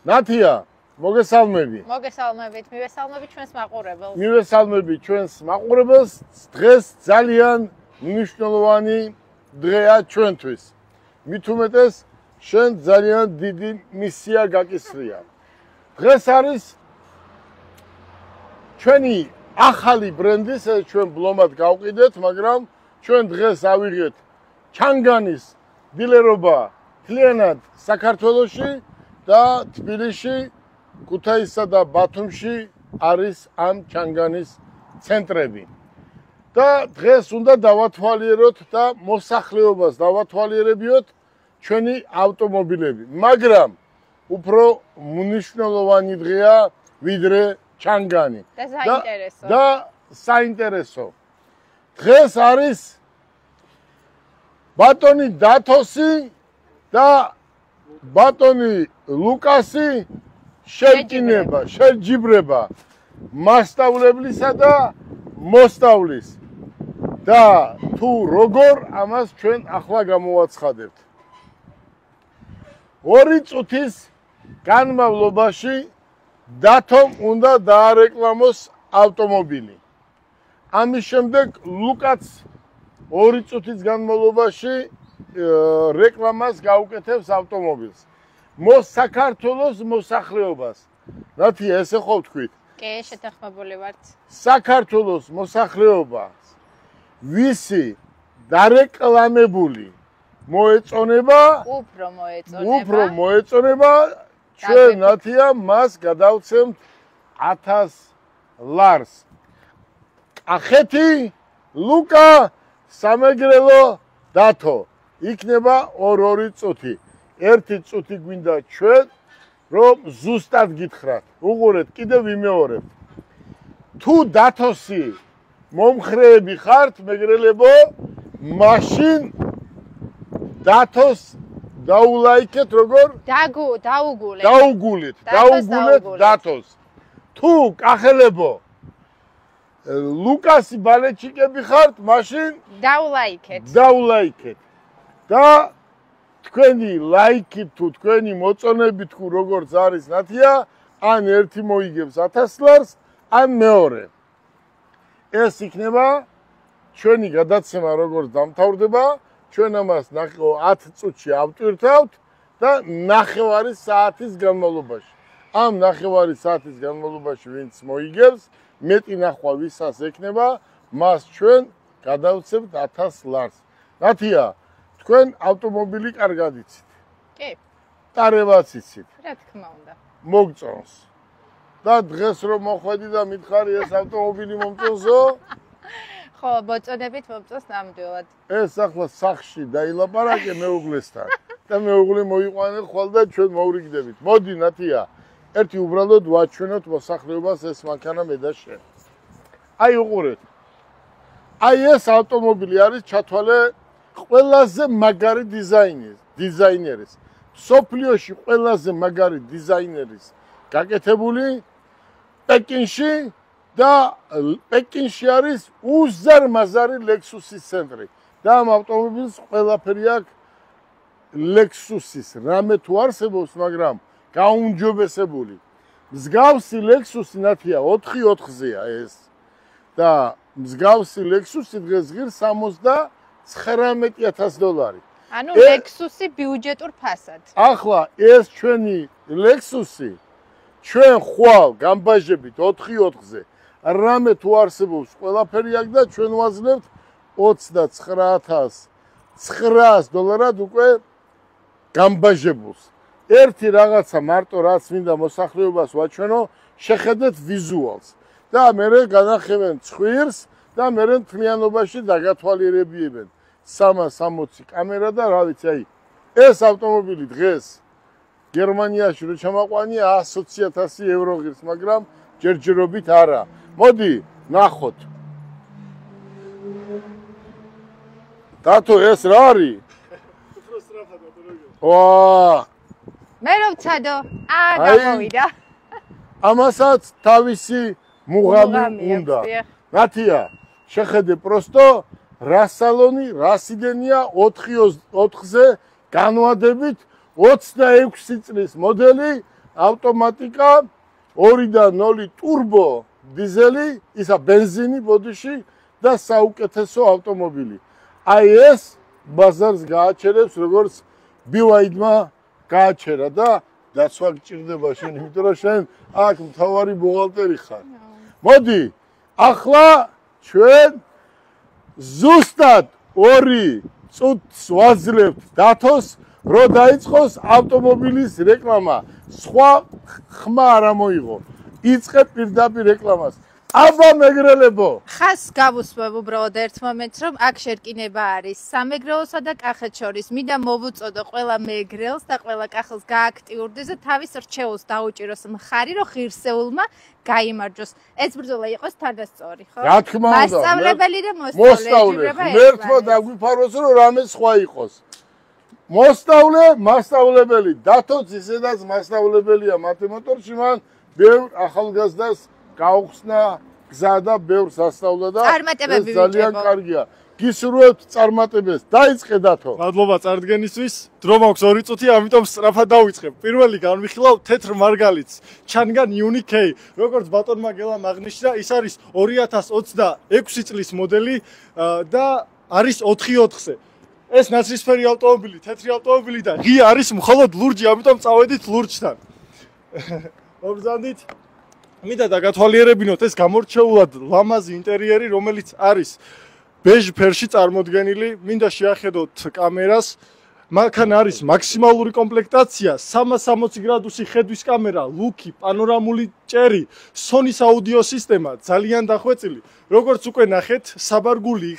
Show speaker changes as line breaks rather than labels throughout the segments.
ნათია, მოგესალმები.
მოგესალმებით, მივესალმებით ჩვენს მაყურებელს.
მივესალმებით ჩვენს მაყურებელს. დღეს ძალიან მნიშვნელოვანი დღეა ჩვენთვის. მით უმეტეს შენ ძალიან დიდი მისია გაკისრია. დღეს არის ჩვენი ახალი ბრენდი, ჩვენ ბლომად გავყიდეთ, მაგრამ ჩვენ დღეს ავიღეთ ჩანგანის დილერობა მთლიანად საქართველოში და თბილისში, ქუთაისსა და ბათუმში არის ამ ჩანგანის ცენტრები. და დღეს უნდა დავათვალიეროთ და მოსახლეობას დავათვალიერებიოთ ჩვენი ავტომობილები. მაგრამ უფრო მნიშვნელოვანი დღეა ვიდრე ჩანგანი. და საინტერესო. დღეს არის ბატონი დათოსი და ბატონი ლუკასი შეჯიბრება, შეჯიბრება მასწავლებლისა და მოსწავლის. და თუ როგორ ამას ჩვენ ახლა გამოვაცხადებთ. 2 წუთის განმავლობაში დათომ უნდა დაარეკლამოს ავტომობილი. ამის შემდეგ ლუკაც 2 წუთის განმავლობაში რეკლამას გაუკეთებს ავტომობილს. საქართველოს მოსახლეობას. ნათია, ესე ხო ვთქვით?
კი, შეთანხმებული ვართ.
საქართველოს მოსახლეობას ვისი დარეკლამებული მოეწონება, უფრო მოეწონება, ჩვენ ნათია მას გადავცემთ 1000 ლარს. კახეთი, ლუკა, სამეგრელო, დათო. იქნება 2 წუთი. 1 წუთი გვინდა ჩვენ, რომ ზუსტად გითხრათ. უყურეთ, კიდევ ვიმეორებთ. თუ დათოსი მომხრეები ხართ, მეგრელებო, მაშინ დათოს დაულაიქეთ როგორ? დაუგულეთ დათოს. თუ კახელებო ლუკასი ბალეჩიკები ხართ, მაშინ დაულაიქეთ. და თქვენი ლაიქით თუ თქვენი მოწონებით თუ როგორც არის ნათია, ან ერთი მოიგებს 1000 ლარს, ან მეორე. ეს იქნება ჩვენი გადაცემა როგორც დამთავრდება. ჩვენ ამას 10 წუთში ავტვირთავთ და 9 საათის განმავლობაში. ამ 9 საათის განმავლობაში ვინც მოიგებს, მეტი ნახვა ვისაც ექნება, მას ჩვენ გადავცემთ 1000 ლარს. ნათია, თქვენ ავტომობილი კარგად იცით?
კი.
ტარებაც იცით?
რა თქმა უნდა.
მოგწონს. და დღეს რომ მოხვედი და მითხარი ეს ავტომობილი მომწონსო?
ხო, მოწონებით მომწონს ნამდვილად.
ეს ახლა სახში დაილაპარაკე მეუღლესთან და მეუღლე მოიყვანე ხვალ და ჩვენ მოვრიგდებით. მოდი ნათია, ერთი უბრალოდ ვაჩვენოთ მოსახლეობას ეს მანქანა მე და შენ. აი უყურეთ. აი ეს ავტომობილი არის ჩათვალე ყველაზე მაგარი დიზაინერის. სოფლიოში ყველაზე მაგარი დიზაინერის გაკეთებული პეკინში და პეკინში არის უზარმაზარი ლექსუსის ცენტრი. და ამ ავტომობილს ყველაფერი აქვს ლექსუსის. რამე თუ არსებობს, მაგრამ გაუმჯობესებული. მსგავსი ლექსუსი ნათია 4/4-ზეა ეს. და მსგავსი ლექსუსი დღეს ღირს 79,000 დოლარი.
ანუ ლექსუსი ბიუჯეტურ ფასად.
ახლა ეს ჩვენი ლექსუსი ჩვენ ხვალ გამბაჟებით 4/4-ზე. რამე თუ არსებობს ყველაფერი აქვს და ჩვენ ვაძლევთ 29,900 დოლარად უკვე გამბაჟებულს. ერთი რაღაცა მარტო რაც მინდა მოსახლეობას ვაჩვენო, შეხედეთ ვიზუალს და მერე განახევენ ცხვირს და მერე მთლიანობაში დაგათვალიერებიებენ 360 კამერა და რა ვიცი, აი ეს ავტომობილი დღეს გერმანიაში რო ჩამაყვანია 120,000 ევრო ღირს, მაგრამ ჯერჯერობით არა. მოდი ნახოთ. დათო ეს რა არის? ვა!
მე რომ ვცადო, გამოვიდა.
ამასაც თავისი მუღამი უნდა. ნათია, შეხედე პროსტო რა სალონი, რა სიდენია 4/4-ზე განვადებით 26 წლის მოდელი ავტომატიკა 2-დან 0 ტურბო დიზელი, ისა ბენზინი ბოდიში და საუკეთესო ავტომობილი. აი ეს ბაზარს გააჩერებს, როგორც BYD-მა გააჩერა და დაცვა გჭირდება შენ, იმიტომ რომ შენ აქ მთავარი ბუღალტერი ხარ. მოდი, ახლა ჩვენ ზუსტად 2 წუთს ვაძლევთ დათოს, რომ დაიწყოს ავტომობილის რეკლამა. სხვა ხმა არ მოიღო. იწყებ პირდაპირ რეკლამას. აბა მეგრელებო,
ხას გავუსვებ უბრალოდ ერთ მომენტს, რომ აქ შერკინება არის სამეგრელოსა და კახეთს შორის. მინდა მოვუწოდო ყველა მეგრელს და ყველა კახელს გააქტიურდეს და თავის რჩეულს დაუჭიროს მხარი, რომ ღირსეულმა გაიმარჯოს. ეს ბრძოლა იყოს თანასწორი, ხო?
რა თქმა უნდა.
მასწავლებელი და
მოსწავლე. ღმერთმა დაგვიფაროს, რომ რამე სხვა იყოს. მოსწავლე, მასწავლებელი. დათოც ისედაც მასწავლებელია მათემატიკაში, მან ბევრ ახალგაზრდას გაუხსნა გზა და ბევრს ასწავლა და
წარმატებები
ძალიან კარგია. გისურვებთ წარმატებებს. დაიწყე დათო.
მადლობა წარდგენისთვის. დრო მაქვს 2 წუთი, ამიტომ სწრაფად დავიწყებ. პირველი განვიხილავ თეთრ მარგალიტს. ჩანგან Unique, როგორც ბატონმა გელამ აღნიშნა, ის არის 2026 წლის მოდელი და არის 4/4-ზე. ეს ნაცრისფერი ავტომობილი, თეთრი ავტომობილი და ღია არის მხოლოდ ლურჯი, ამიტომ წავედით ლურჯთან. მოგზანდით. მინდა და გათვალიერებინოთ ეს გამორჩეულად ლამაზი ინტერიერი, რომელიც არის ბეჟ ფერში წარმოდგენილი. მინდა შეახედოთ კამერას. მანქანა არის მაქსიმალური კომპლექტაცია, 360 გრადუსი ხედვის კამერა, ლუკი, პანორამული ჭერი, Sony-ს აუდიო სისტემა, ძალიან დახვეწილი. როგორც უკვე ნახეთ, საბარგული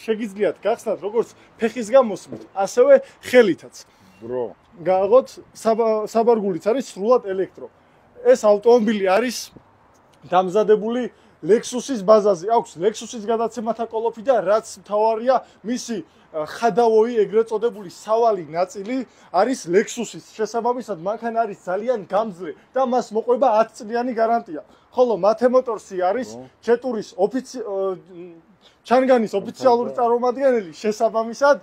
შეგიძლიათ გახსნათ როგორც ფეხის გამოსმით, ასევე ხელითაც.
ბრო.
გააღოთ საბარგულიც არის სრულად ელექტრო. ეს ავტომობილი არის დამზადებული Lexus-ის ბაზაზე. აქვს Lexus-ის გადაცემათა კოლოფი და რაც მთავარია, მისი ხადავოი ეგრეთ წოდებული სავალი ნაწილი არის Lexus-ის. შესაბამისად, მანქანა არის ძალიან გამძლე და მას მოყვება 10 წლიანი გარანტია. ხოლო Mate-Motors-ი არის ჩეტურის ჩანგანის ოფიციალური წარმომადგენელი. შესაბამისად,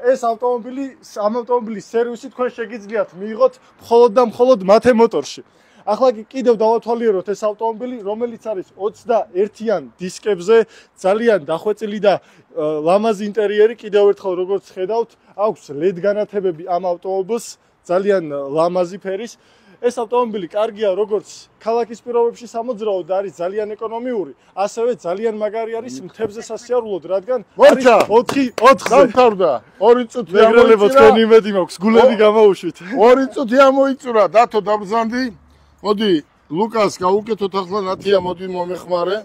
ეს ავტომობილის სერვისი თქვენ შეგიძლიათ მიიღოთ მხოლოდ და მხოლოდ Mate-Motors-ში. ახლა კიდევ დავათვალიეროთ ეს ავტომობილი, რომელიც არის 21-იან დისკებზე, ძალიან დახვეწილი და ლამაზი ინტერიერი. კიდევ ერთხელ როგორც ხედავთ, აქვს LED განათებები ამ ავტომობილს, ძალიან ლამაზი ფერის. ეს ავტომობილი კარგია როგორც ქალაქის პირობებში სამოძრაოდ და არის ძალიან ეკონომიური, ასევე ძალიან მაგარი არის მთებზე სასიარულოდ, რადგან არის 4/4-ზე.
დამთავრდა. 2 წუთი
მეგრელებო, თქვენი იმედი მაქვს, გულები გამოუშვით.
2 წუთი ამოიწურა, დათო დაბზანდი. მოდი, ლუკას გავუკეთოთ ახლა ნათია, მოდი მომეხმარე.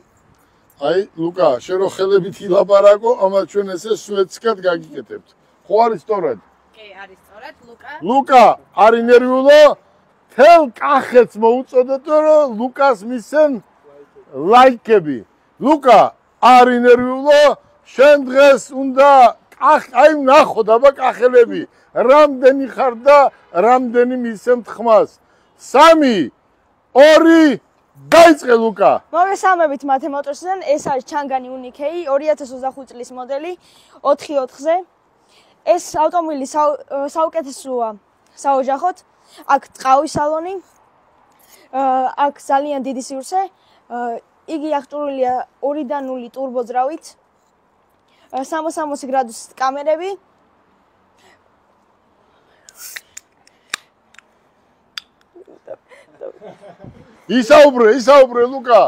აი, ლუკა, შენ რო ხელებით ილაპარაკო, ამას ჩვენ ესე სვეცკად გაგიკეთებთ. ხო არის სწორად?
კი, არის სწორად, ლუკა.
ლუკა, არ ინერვიულო? თელ კახეთს მოუწოდეთო, რომ ლუკას მისცენ ლაიქები. ლუკა, არ ინერვიულო? შენ დღეს უნდა აი ნახოთ აბა კახელები, რამდენი ხარ და რამდენი მისცემთ ხმას. 3 2 დაიწყე ლუკა.
მოგესალმებით Mate-Motors-დან, ეს არის ჩანგანი Unique 2025 წლის მოდელი 4/4-ზე. ეს ავტომობილი საუკეთესოა საოჯახოდ. აქ ტყავის სალონი, აქ ძალიან დიდი სივრცე, იგი აღჭურვილია 2-დან 0 ტურბოძრავით, 360 გრადუსის კამერები.
ისაუბრე ლუკა.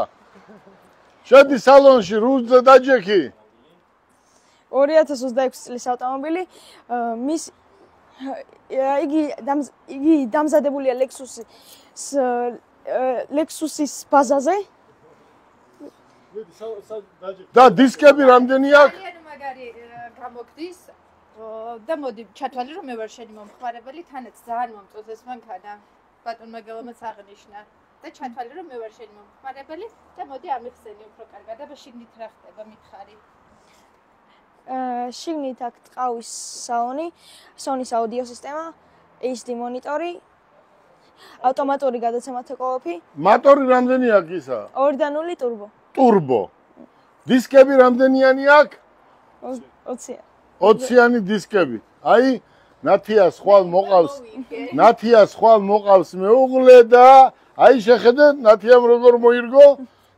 შედი სალონში რუძე დაჯექი.
2026 წლის ავტომობილი, იგი დამზადებულია Lexus-ის ბაზაზე.
და დისკები რამდენი აქვს?
ძალიან მაგარი გამოგდის და მოდი ჩათვალე რომ მე ვარ შენი მომხმარებელი, თანაც ძალიან მომწონს ეს მანქანა. ბატონმა გელამაც აღნიშნა და ჩათვალე რომ მე ვარ შენი მომხმარებელი და მოდი ამიხსენი უფრო კარგად და შიგნით რა ხდება მითხარი.
შიგნით აქ ტყავის სალონი, Sony-ს აუდიო სისტემა, HD მონიტორი, ავტომატური გადაცემათა კოლოფი.
მოტორი რამდენი აქვს ისა?
2-დან 0 ტურბო.
ტურბო. დისკები რამდენიანი აქვს?
20.
20-იანი დისკები. აი, ნათიას ხვალ მოყავს მეუღლე და აი შეხედეთ ნათიამ როგორ მოირგო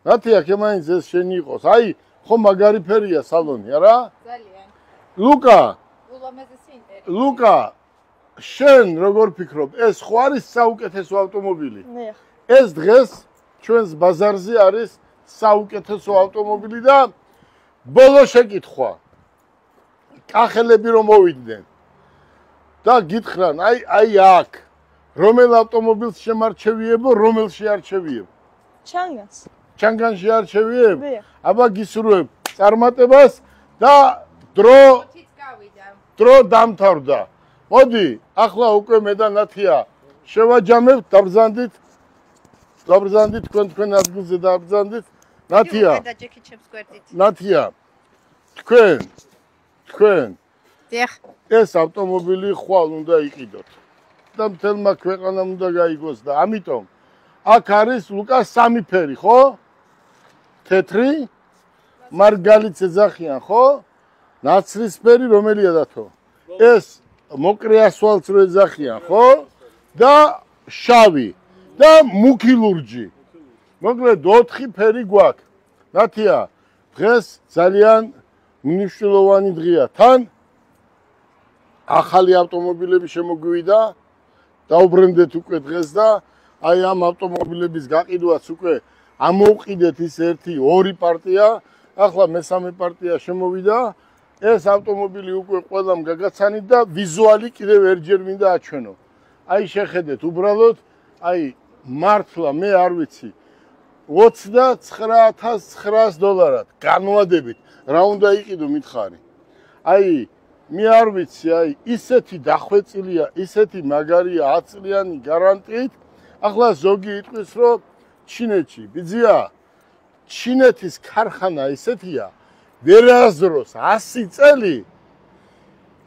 ნათია კემაინც ეს შენი იყოს აი ხო მაგარი ფერია სალონი არა
ძალიან
ლუკა
ულამაზესი ინტერიერი
ლუკა შენ როგორ ფიქრობ ეს ხო არის საუკეთესო ავტომობილი
მე
ეს დღეს ჩვენს ბაზარზე არის საუკეთესო ავტომობილი და ბოლო შეკითხვა კახელები რომ მოვიდნენ და გითხრან აი აქ რომელ ავტომობილს შემარჩევიებო რომელში არჩევიებ ჩანგანში არჩევიებ აბა გისურვებ წარმატებას და დრო დამთავრდა მოდი ახლა უკვე მე და ნათია შევაჯამებთ დაბრძანდით თქვენ ადგილზე დაბრძანდით ნათია თქვენ
დიახ
ეს ავტომობილი ხვალ უნდა იყიდოთ და მთელმა ქვეყანამ უნდა გაიგოს და ამიტომ აქ არის ლუკას სამი ფერი ხო თეთრი მარგალიც ეძახიან ხო ნაცრისფერი რომელია დათო ეს მოკრე ასვალს რო ეძახიან ხო და შავი და მუქი ლურჯი მოკლედ 4 ფერი გვაქვს ნათია დღეს ძალიან მნიშვნელოვანი დღეა თან ახალი ავტომობილები შემოგვივიდა დაუბრუნდეთ უკვე დღეს და აი ამ ავტომობილების გაყიდვაც უკვე ამოვყიდეთ ის 1-2 პარტია ახლა მესამე პარტია შემოვიდა ეს ავტომობილი უკვე ყველამ გაგაცანით და ვიზუალი კიდევ ერთჯერ მინდა აჩვენო აი შეხედეთ უბრალოდ აი მართლა მე არ ვიცი $29,900 განვადებით რა უნდა იყიდო მითხარი აი მე არ ვიცი აი ისეთი დახვეწილია ისეთი მაგარია 10 წლიანი გარანტიით ახლა ზოგი იტყვის რომ ჩინეთში ბიძია ჩინეთის ქარხანა ისეთია ვერასდროს 100 წელი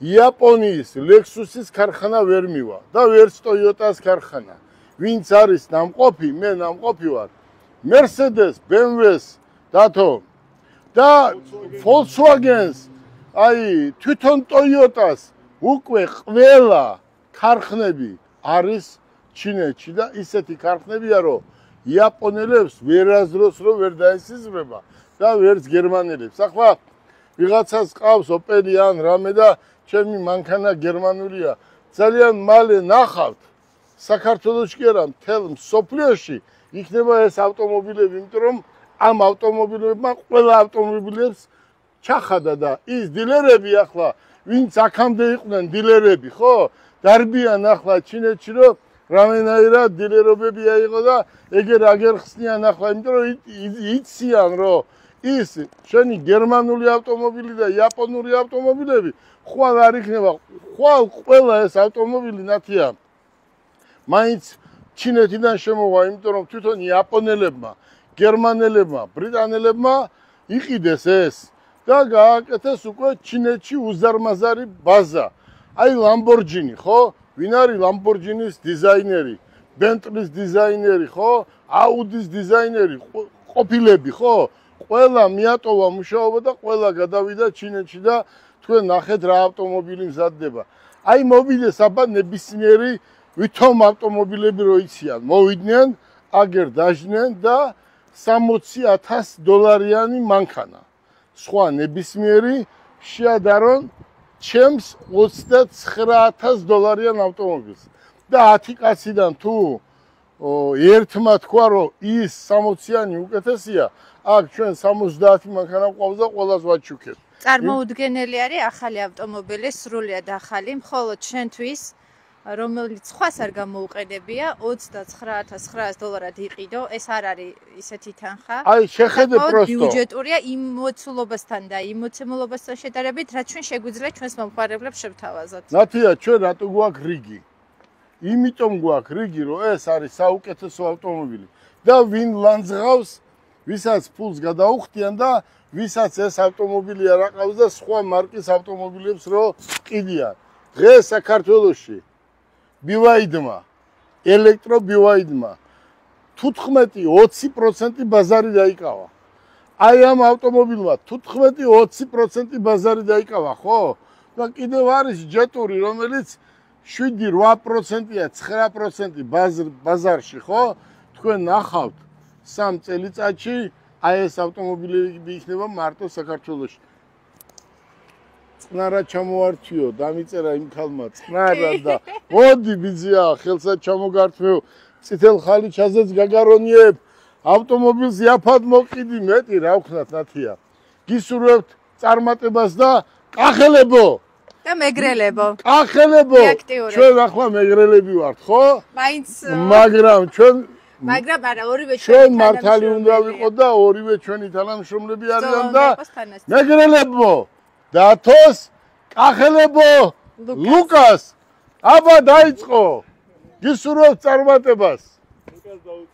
იაპონიის ლექსუსის ქარხანა ვერ მივა და ვერც ტოიოტას ქარხანა ვინც არის ნამყოფი მე ნამყოფი ვარ Mercedes, BMW-ს დათო და Volkswagen-ს აი თვითონ Toyota-ს უკვე ყველა ქარხნები არის ჩინეთში და ისეთი ქარხნებია რომ იაპონელებს ვერასდროს რო ვერ დაესიზმრება და ვერც გერმანელებს ახლა ვიღაცას ყავს Opel ან რამე და ჩემი მანქანა გერმანულია ძალიან მალე ნახავთ საქართველოში კი არა მთელ მსოფლიოში იქნება ეს ავტომობილები, იმიტომ რომ ამ ავტომობილებმა ყველა ავტომობილებს ჩახადა და ის დილერები ახლა ვინც აქამდე იყვნენ დილერები, ხო? დარბიან ახლა ჩინეთში, რომ რამენაირად დილერობები აიღო და ეგერ აგერ ხსნიან ახლა, იმიტომ რომ იციან, რომ ის შენი გერმანული ავტომობილი და იაპონური ავტომობილები ხვალ არ იქნება, ხვალ ყველა ეს ავტომობილი ნათია მაინც ჩინეთიდან შემოვა, იმიტომ რომ თვითონ იაპონელებმა, გერმანელებმა, ბრიტანელებმა იყიდეს ეს და გააკეთეს უკვე ჩინეთში უზარმაზარი ბაზა. აი Lamborghini, ხო? ვინ არის Lamborghini-ს დიზაინერი, Bentley-ს დიზაინერი, ხო? Audi-ს დიზაინერი, ყოფილები, ხო? ყველა მიატოვა მუშაობა და ყველა გადავიდა ჩინეთში და თქვენ ნახეთ რა ავტომობილი მზადდება. აი მოვიდეს აბა ნებისმიერი ვითომ ავტომობილები რო იციან, მოვიდნენ, აგერ დაჟდნენ და $60,000 მანქანა. სხვა ნებისმიერი შეადარონ ჩემს $29,000 ავტომობილს. და 10 კაციდან თუ ერთმა თქვა რომ ის 60-იანი უკეთესია, აქ ჩვენ 70 მანქანა ყავს და ყველას ვაჩუქებ.
წარმოუდგენელი არის ახალი ავტომობილი, სრულიად ახალი, მხოლოდ ჩვენთვის რომელიც სხვას არ გამოუყენებია, $29,900 იყიდო, ეს არ არის ისეთი თანხა.
აი, შეხედე პროსტო.
ბიუჯეტურია იმ მოცულობასთან და იმ მოცემულობასთან შედარებით, რაც ჩვენ შეგვიძლია ჩვენს მომხმარებლებს შევთავაზოთ.
ნათია, ჩვენ რატო გვაქვს რიგი? იმიტომ გვაქვს რიგი, რომ ეს არის საუკეთესო ავტომობილი და ვინ ლანძღავს, ვისაც ფულს გადაუხდიან და ვისაც ეს ავტომობილი არ აყავს და სხვა მარკის ავტომობილებს რო ყიდიან. დღეს საქართველოში BYD-მა, ელექტრო BYD-მა 15-20% ბაზარი დაიკავა. აი ამ ავტომობილმა 15-20% ბაზარი დაიკავა, ხო? და კიდევ არის ჯეტური, რომელიც 7-8%-ია, 9% ბაზარში, ხო? თქვენ ნახავთ 3 წელიწადში აი ეს ავტომობილები იქნება მარტო საქართველოში. წნარა ჩამოართვიო, დამიწერა იმ ქალმა წნარა და მოდი ბიძია, ხელსაც ჩამოგართმევ, წითელ ხალიჩაზეც გაგარონიებ, ავტომობილს იაფად მოყიდი, მეტი რა ვქნათ ნათია. გისურვებთ წარმატებას და კახელებო
და მეგრელებო.
კახელებო. ჩვენ ახლა მეგრელები ვართ, ხო?
მაინც
მაგრამ
არა, ორივე
ჩვენ მართალი უნდა ვიყოთ და ორივე ჩვენი თანამშრომლები არიან და მეგრელებო. დათოს კახელებო ლუკას აბა დაიწყო გისურვებთ წარმატებას. ლუკას